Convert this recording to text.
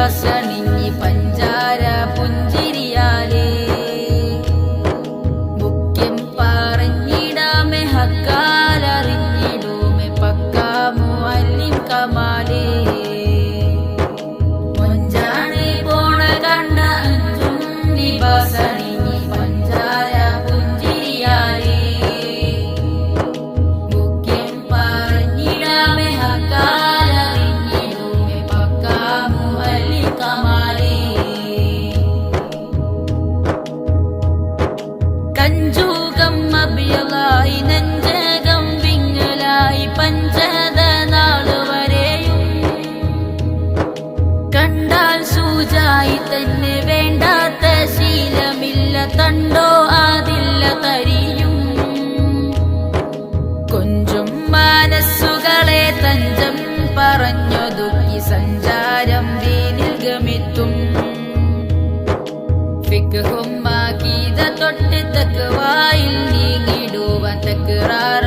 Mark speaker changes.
Speaker 1: നിബാസണിഞ്ഞി പഞ്ചാര പുഞ്ചിരിയാലേ മുഖ്യം പറഞ്ഞിടാമെ ഹക്കാലറിഞ്ഞിടൂമെ പക്കാ മുഅല്ലിം കമാലേ മൊഞ്ചാണെ പോണ കണ്ട അഞ്ചും നിബാസണിഞ്ഞി പഞ്ചാര പുഞ്ചിരിയാലേ മുഖ്യം പറഞ്ഞിടാമെ ഹക്കാലറിഞ്ഞിടൂമെ പക്കാ മുഅല്ലിം കമാലേ കഞ്ചൂകം അബിയലായി നെഞ്ചകം വിങ്ങലായി പഞ്ചത നാള് വരെയും കണ്ടാൽ സൂചായി തന്നെ വേണ്ടാത്ത ശീലമില്ല തണ്ടോ ആദില്ല തരിയും കൊഞ്ചും മനസ്സുകളെ തഞ്ചം പറഞ്ഞൊതുക്കി സഞ്ചാരം ദീനിൽ ഗമിത്തും ഫിഖ്ഹും അഖീദ തൊട്ട് തഖ്വായിൽ നീങ്ങിടുവാൻ തക്റാർ